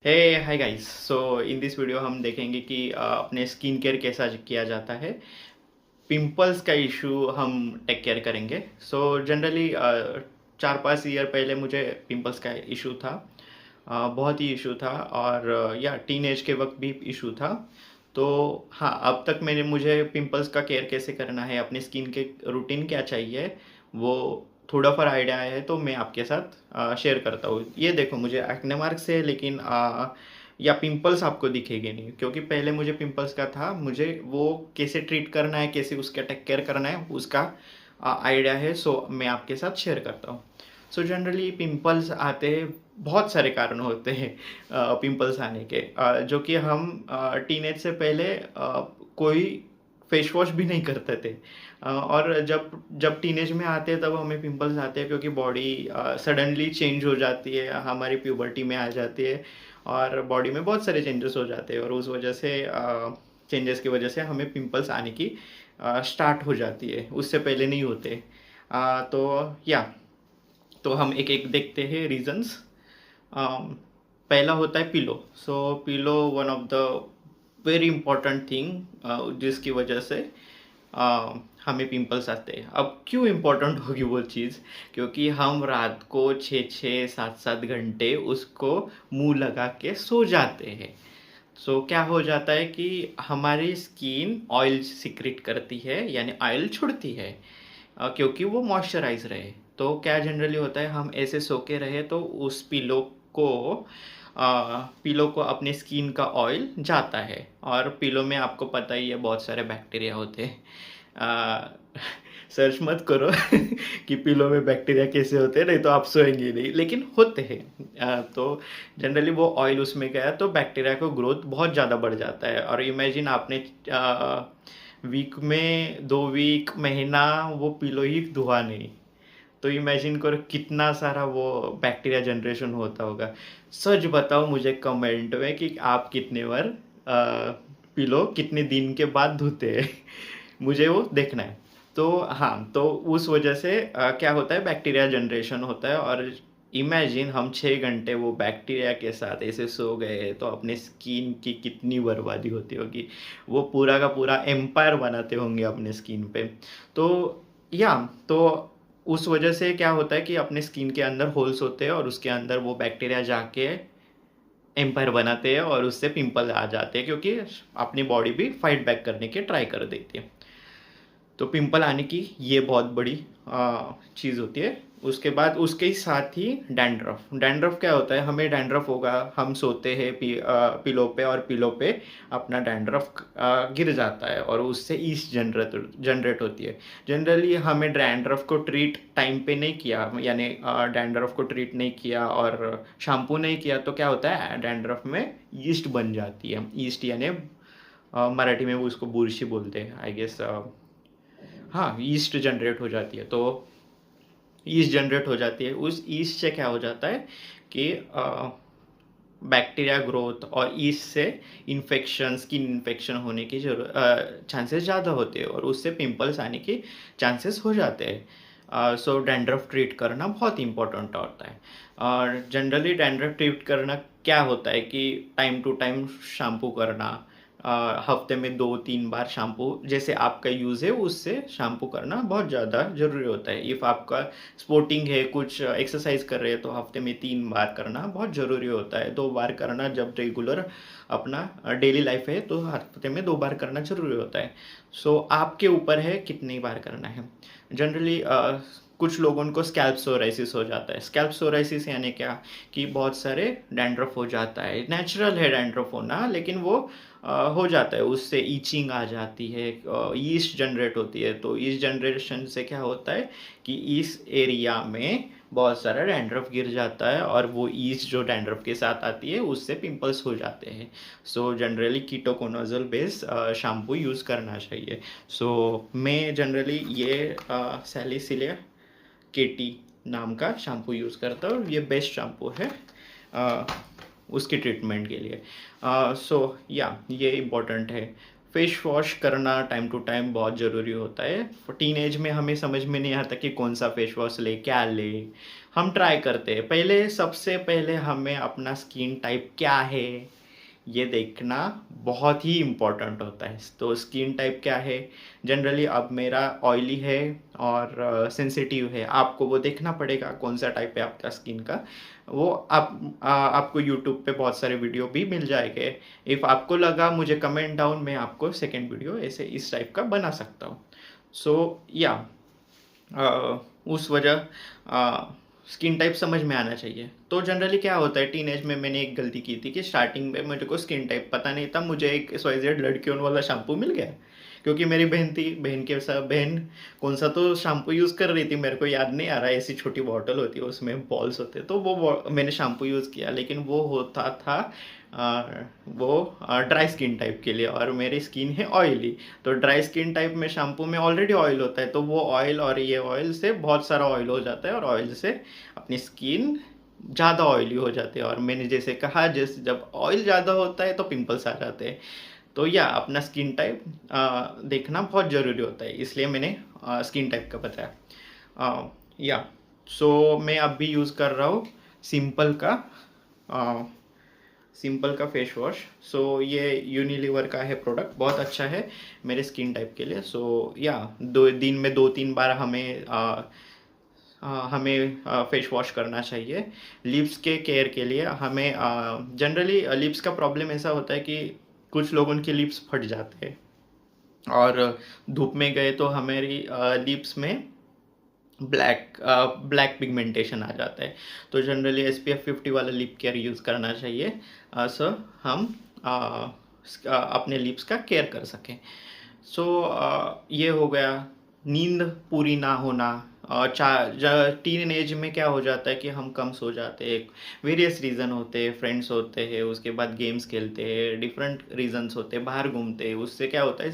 Hey hi guys. So in this video हम देखेंगे कि अपने स्किन केयर कैसा किया जाता है। पिंपल्स का इशू हम टेक केयर करेंगे। सो जनरली 4-5 ईयर पहले मुझे पिंपल्स का इशू था। बहुत ही इशू था और या टीनेज के वक्त भी इशू था। तो हाँ, अब तक मैंने मुझे पिंपल्स का केयर कैसे करना है, अपने स्किन के रूटीन क्या चाहिए, वो थोड़ा फॉर आइडिया है तो मैं आपके साथ शेयर करता हूँ। ये देखो, मुझे एक्ने मार्क्स है लेकिन या पिंपल्स आपको दिखेंगे नहीं, क्योंकि पहले मुझे पिंपल्स का था। मुझे वो कैसे ट्रीट करना है, कैसे उसका टेक केयर करना है, उसका आइडिया है। सो मैं आपके साथ शेयर करता हूँ। सो जनरली पिंपल्स आते हैं, बहुत सारे कारण होते हैं पिंपल्स आने के, जो कि हम टीनेज से पहले कोई फेस वॉश भी नहीं करते थे। और जब जब टीनेज में आते हैं तब हमें पिंपल्स आते हैं, क्योंकि बॉडी सडनली चेंज हो जाती है, हमारी प्यूबर्टी में आ जाती है और बॉडी में बहुत सारे चेंजेस हो जाते हैं, और उस वजह से चेंजेस की वजह से हमें पिंपल्स आने की स्टार्ट हो जाती है, उससे पहले नहीं होते। तो या तो हम एक एक देखते हैं रीजंस। पहला होता है pillow. So pillow one of the very important thing जिसकी वजह से हमें पिंपल्स आते हैं। अब क्यों इम्पोर्टेंट होगी वो चीज़? क्योंकि हम रात को 6-6 7-7 घंटे उसको मुंह लगा के सो जाते हैं। सो क्या हो जाता है कि हमारी स्किन ऑयल सिक्रेट करती है, यानी ऑयल छोड़ती है, क्योंकि वो मॉइस्चराइज रहे। तो क्या जनरली होता है, हम ऐसे सो के रहे तो उस को पिलो को अपने स्किन का ऑयल जाता है, और पिलो में आपको पता ही है बहुत सारे बैक्टीरिया होते हैं। सर्च मत करो कि पिलो में बैक्टीरिया कैसे होते हैं, नहीं तो आप सोएंगे नहीं, लेकिन होते हैं। तो जनरली वो ऑयल उसमें गया तो बैक्टीरिया का ग्रोथ बहुत ज़्यादा बढ़ जाता है। और इमेजिन आपने वीक में 2 वीक महीना वो पिलो ही धुआ नहीं, तो इमेजिन करो कितना सारा वो बैक्टीरिया जनरेशन होता होगा। सच बताओ मुझे कमेंट में कि आप कितने बार पिलो कितने दिन के बाद धोते हैं। मुझे वो देखना है। तो हाँ, तो उस वजह से क्या होता है, बैक्टीरिया जनरेशन होता है। और इमेजिन हम 6 घंटे वो बैक्टीरिया के साथ ऐसे सो गए तो अपने स्किन की कितनी बर्बादी होती होगी। वो पूरा का पूरा एम्पायर बनाते होंगे अपने स्किन पे। तो या तो उस वजह से क्या होता है कि अपने स्किन के अंदर होल्स होते हैं और उसके अंदर वो बैक्टीरिया जाके एम्पायर बनाते हैं और उससे पिंपल आ जाते हैं, क्योंकि अपनी बॉडी भी फाइट बैक करने की ट्राई कर देती है। तो पिंपल आने की ये बहुत बड़ी चीज़ होती है। उसके बाद उसके ही साथ ही डैंड्रफ। डैंड्रफ क्या होता है, हमें डैंड्रफ होगा, हम सोते हैं पिलो पे, और पिलो पे अपना डैंड्रफ गिर जाता है और उससे ईस्ट जनरेट होती है। जनरली हमें डैंड्रफ को ट्रीट टाइम पे नहीं किया, यानी डैंड्रफ को ट्रीट नहीं किया और शैम्पू नहीं किया, तो क्या होता है, डैंड्रफ में ईस्ट बन जाती है। ईस्ट यानी मराठी में वो उसको बुरशी बोलते हैं, आई गेस। हाँ, ईस्ट जनरेट हो जाती है। तो ईस्ट जनरेट हो जाती है, उस ईस्ट से क्या हो जाता है कि बैक्टीरिया ग्रोथ, और ईस्ट से इन्फेक्शन, स्किन इन्फेक्शन होने की चांसेस ज़्यादा होते हैं, और उससे पिंपल्स आने की चांसेस हो जाते हैं। सो डैंड्रफ ट्रीट करना बहुत इंपॉर्टेंट होता है। और जनरली डैंड्रफ ट्रीट करना क्या होता है कि टाइम टू टाइम शैम्पू करना, हफ्ते में 2-3 बार शैम्पू जैसे आपका यूज़ है उससे शैम्पू करना बहुत ज़्यादा ज़रूरी होता है। इफ़ आपका स्पोर्टिंग है, कुछ एक्सरसाइज कर रहे हैं, तो हफ्ते में 3 बार करना बहुत ज़रूरी होता है। 2 बार करना जब रेगुलर अपना डेली लाइफ है, तो हफ्ते में 2 बार करना ज़रूरी होता है। सो आपके ऊपर है कितनी बार करना है। जनरली कुछ लोगों को स्कैल्प सोराइसिस हो जाता है। स्कैल्प सोराइसिस यानी क्या, कि बहुत सारे डैंड्रफ हो जाता है। नेचुरल है डैंड्रफ होना, लेकिन वो हो जाता है, उससे ईचिंग आ जाती है, ईस्ट जनरेट होती है। तो ईस्ट जनरेशन से क्या होता है कि इस एरिया में बहुत सारा डैंड्रफ गिर जाता है, और वो ईस्ट जो डैंड्रफ के साथ आती है उससे पिंपल्स हो जाते हैं। So generally ketoconazole based shampoo use करना चाहिए। सो मैं जनरली ये सैलिसिलिया केटी नाम का शैम्पू यूज़ करता हूँ। ये बेस्ट शैम्पू है उसके ट्रीटमेंट के लिए। सो या ये इम्पोर्टेंट है। फेस वॉश करना टाइम टू टाइम बहुत ज़रूरी होता है। टीन एज में हमें समझ में नहीं आता कि कौन सा फेस वॉश ले, क्या ले। हम ट्राई करते हैं। सबसे पहले हमें अपना स्किन टाइप क्या है ये देखना बहुत ही इम्पोर्टेंट होता है। तो स्किन टाइप क्या है, जनरली अब मेरा ऑयली है और सेंसिटिव है। आपको वो देखना पड़ेगा कौन सा टाइप है आपका स्किन का। वो आपको यूट्यूब पे बहुत सारे वीडियो भी मिल जाएंगे। इफ़ आपको लगा मुझे कमेंट डाउन, मैं आपको सेकेंड वीडियो ऐसे इस टाइप का बना सकता हूँ। सो या उस वजह स्किन टाइप समझ में आना चाहिए। तो जनरली क्या होता है, टीनेज में मैंने एक गलती की थी कि स्टार्टिंग में मेरे को स्किन टाइप पता नहीं था। मुझे एक XYZ लड़कियों वाला शैम्पू मिल गया क्योंकि मेरी बहन थी। बहन कौन सा तो शैम्पू यूज़ कर रही थी, मेरे को याद नहीं आ रहा है। ऐसी छोटी बॉटल होती है, उसमें बॉल्स होते हैं, तो वो मैंने शैम्पू यूज़ किया। लेकिन वो होता था वो ड्राई स्किन टाइप के लिए, और मेरी स्किन है ऑयली। तो ड्राई स्किन टाइप में शैम्पू में ऑलरेडी ऑयल होता है, तो वो ऑयल और ये ऑयल से बहुत सारा ऑयल हो जाता है, और ऑयल से अपनी स्किन ज़्यादा ऑयली हो जाती है। और मैंने जैसे कहा, जब ऑयल ज़्यादा होता है तो पिंपल्स आ जाते हैं। तो या अपना स्किन टाइप देखना बहुत ज़रूरी होता है, इसलिए मैंने स्किन टाइप का बताया। या सो मैं अब भी यूज़ कर रहा हूँ सिंपल का फेस वॉश। सो ये यूनिलीवर का है प्रोडक्ट, बहुत अच्छा है मेरे स्किन टाइप के लिए। सो या दिन में 2-3 बार हमें फेस वॉश करना चाहिए। लिप्स के केयर के लिए हमें जनरली लिप्स का प्रॉब्लम ऐसा होता है कि कुछ लोगों के लिप्स फट जाते हैं, और धूप में गए तो हमारी लिप्स में ब्लैक पिगमेंटेशन आ जाता है। तो जनरली SPF 50 वाला लिप केयर यूज़ करना चाहिए, सो हम अपने लिप्स का केयर कर सकें। सो ये हो गया। नींद पूरी ना होना, टीन एज में क्या हो जाता है कि हम कम सो जाते हैं। वेरियस रीज़न होते हैं, फ्रेंड्स होते हैं, उसके बाद गेम्स खेलते हैं, डिफरेंट रीजंस होते हैं, बाहर घूमते हैं। उससे क्या होता है,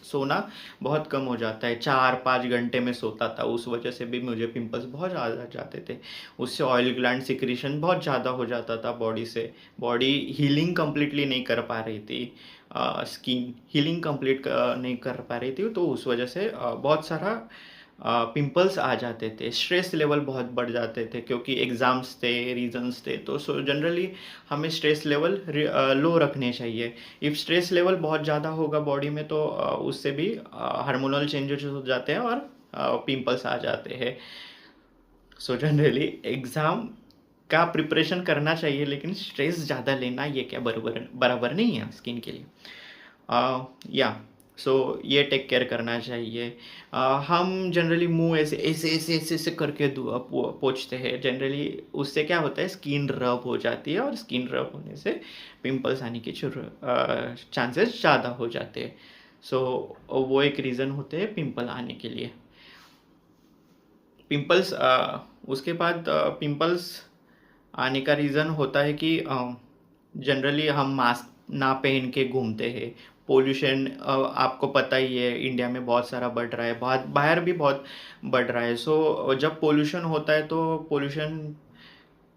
सोना बहुत कम हो जाता है। 4-5 घंटे में सोता था, उस वजह से भी मुझे पिंपल्स बहुत ज़्यादा जाते थे। उससे ऑयल ग्लैंड सिक्रीशन बहुत ज़्यादा हो जाता था बॉडी से। बॉडी हीलिंग कम्प्लीटली नहीं कर पा रही थी, स्किन हीलिंग कंप्लीट नहीं कर पा रही थी। तो उस वजह से बहुत सारा पिंपल्स आ जाते थे। स्ट्रेस लेवल बहुत बढ़ जाते थे क्योंकि एग्ज़ाम्स थे, रीजंस थे। तो जनरली हमें स्ट्रेस लेवल लो रखने चाहिए। इफ़ स्ट्रेस लेवल बहुत ज़्यादा होगा बॉडी में तो उससे भी हार्मोनल चेंजेस हो जाते हैं और पिंपल्स आ जाते हैं। सो जनरली एग्ज़ाम का प्रिपरेशन करना चाहिए, लेकिन स्ट्रेस ज़्यादा लेना ये क्या बराबर नहीं है स्किन के लिए। या सो ये टेक केयर करना चाहिए। हम जनरली मुंह ऐसे ऐसे ऐसे ऐसे ऐसे करके पोंछते हैं। जनरली उससे क्या होता है, स्किन रब हो जाती है, और स्किन रब होने से पिंपल्स आने के चांसेस ज़्यादा हो जाते हैं। सो वो एक रीज़न होते हैं पिंपल आने के लिए। पिंपल्स उसके बाद पिंपल्स आने का रीज़न होता है कि जनरली हम मास्क ना पहन के घूमते हैं। पोल्यूशन आपको पता ही है, इंडिया में बहुत सारा बढ़ रहा है, बहुत बाहर भी बहुत बढ़ रहा है। सो जब पोल्यूशन होता है तो पोल्यूशन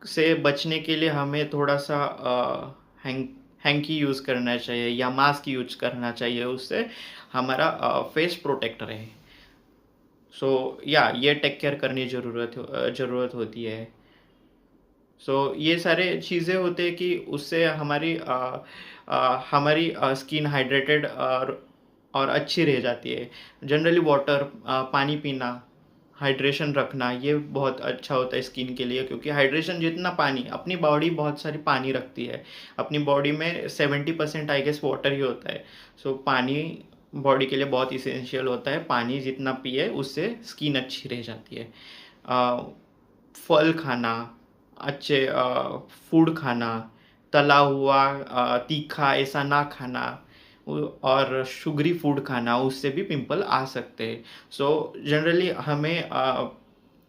से बचने के लिए हमें थोड़ा सा हैंकी यूज़ करना चाहिए या मास्क यूज करना चाहिए, उससे हमारा फेस प्रोटेक्ट रहे। सो या ये टेक केयर करनी ज़रूरत होती है। सो ये सारे चीज़ें होते हैं कि उससे हमारी स्किन हाइड्रेटेड और अच्छी रह जाती है। जनरली वाटर, पानी पीना, हाइड्रेशन रखना, ये बहुत अच्छा होता है स्किन के लिए। क्योंकि हाइड्रेशन जितना पानी, अपनी बॉडी बहुत सारी पानी रखती है। अपनी बॉडी में 70% आई गेस वाटर ही होता है। सो पानी बॉडी के लिए बहुत इसेंशियल होता है। पानी जितना पिए उससे स्किन अच्छी रह जाती है। फल खाना, अच्छे फूड खाना, तला हुआ तीखा ऐसा ना खाना, और शुगरी फूड खाना, उससे भी पिंपल आ सकते हैं। सो जनरली हमें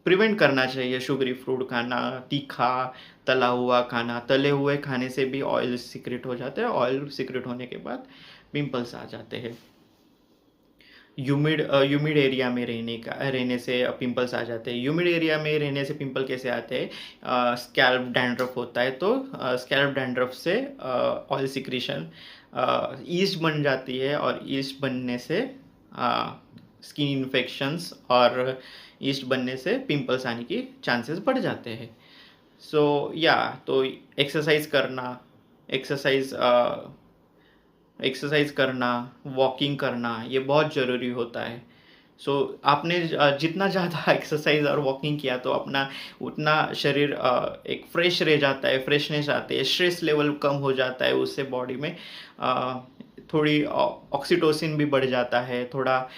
प्रिवेंट करना चाहिए शुगरी फूड खाना, तीखा तला हुआ खाना। तले हुए खाने से भी ऑयल सिक्रेट हो जाता है, ऑयल सिक्रेट होने के बाद पिंपल्स आ जाते हैं। ह्यूमिड एरिया में रहने से पिंपल्स आ जाते हैं। ह्यूमिड एरिया में रहने से पिंपल कैसे आते हैं? स्कैल्प डैंड्रफ होता है तो स्कैल्प डैंड्रफ से ऑयल सिक्रीशन ईस्ट बन जाती है, और ईस्ट बनने से स्किन इन्फेक्शंस और ईस्ट बनने से पिंपल्स आने की चांसेस बढ़ जाते हैं। तो एक्सरसाइज एक्सरसाइज करना, वॉकिंग करना, ये बहुत ज़रूरी होता है। आपने जितना ज़्यादा एक्सरसाइज और वॉकिंग किया तो अपना उतना शरीर एक फ्रेश रह जाता है, फ्रेशनेस आती है, स्ट्रेस लेवल कम हो जाता है, उससे बॉडी में थोड़ी ऑक्सीटोसिन भी बढ़ जाता है, थोड़ा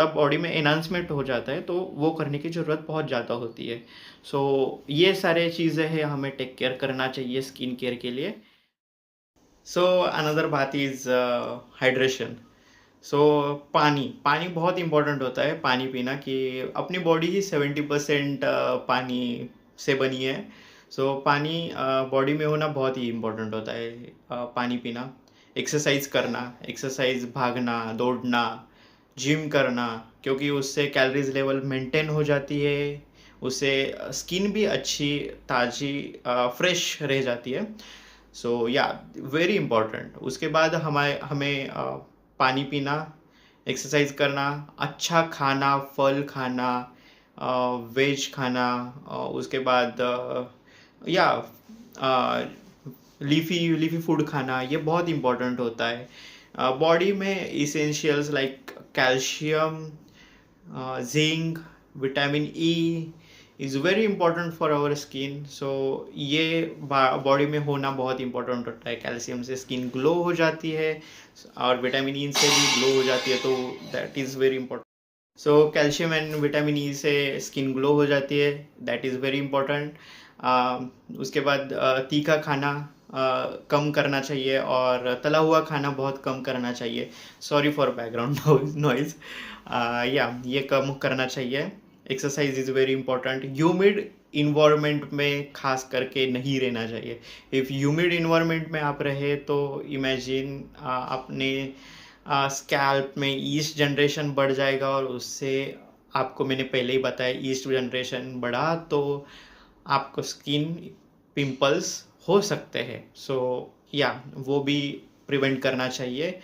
बॉडी में एनहांसमेंट हो जाता है, तो वो करने की ज़रूरत बहुत ज़्यादा होती है। ये सारे चीज़ें हैं, हमें टेक केयर करना चाहिए स्किन केयर के लिए। अनदर बात इज़ हाइड्रेशन। पानी बहुत इम्पोर्टेंट होता है, पानी पीना, कि अपनी बॉडी ही 70% पानी से बनी है। पानी बॉडी में होना बहुत ही इम्पोर्टेंट होता है। पानी पीना, एक्सरसाइज, भागना, दौड़ना, जिम करना, क्योंकि उससे कैलोरीज लेवल मेंटेन हो जाती है, उससे स्किन भी अच्छी, ताज़ी, फ्रेश रह जाती है। Very important. उसके बाद हमें पानी पीना, एक्सरसाइज करना, अच्छा खाना, फल खाना, वेज खाना, उसके बाद लीफी फूड खाना, ये बहुत इम्पोर्टेंट होता है। बॉडी में essentials like calcium, zinc, vitamin E is very important for our skin. ये बॉडी में होना बहुत इंपॉर्टेंट होता है। कैल्शियम से स्किन ग्लो हो जाती है, और विटामिन ई से भी ग्लो हो जाती है, तो that is very important. Calcium and vitamin E से स्किन ग्लो हो जाती है, दैट इज़ वेरी इंपॉर्टेंट। उसके बाद तीखा खाना कम करना चाहिए, और तला हुआ खाना बहुत कम करना चाहिए। Sorry for background noise. ये कम करना चाहिए। Exercise is very important. Humid environment में खास करके नहीं रहना चाहिए। इफ़ ह्यूमिड इन्वायरमेंट में आप रहे तो इमेजिन अपने स्कैल्प में ईस्ट जनरेशन बढ़ जाएगा, और उससे आपको मैंने पहले ही बताया, ईस्ट जनरेशन बढ़ा तो आपको स्किन पिंपल्स हो सकते हैं। वो भी प्रिवेंट करना चाहिए।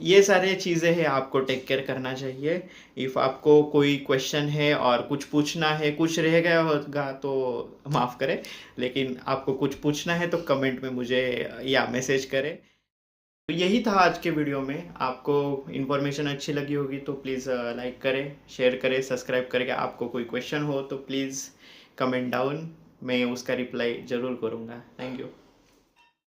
ये सारे चीज़ें हैं, आपको टेक केयर करना चाहिए। इफ़ आपको कोई क्वेश्चन है और कुछ पूछना है, कुछ रह गया होगा तो माफ़ करें, लेकिन आपको कुछ पूछना है तो कमेंट में मुझे मैसेज करें। तो यही था आज के वीडियो में। आपको इन्फॉर्मेशन अच्छी लगी होगी तो प्लीज़ लाइक करें, शेयर करें, सब्सक्राइब करें। आपको कोई क्वेश्चन हो तो प्लीज़ कमेंट डाउन, मैं उसका रिप्लाई ज़रूर करूँगा। Thank you.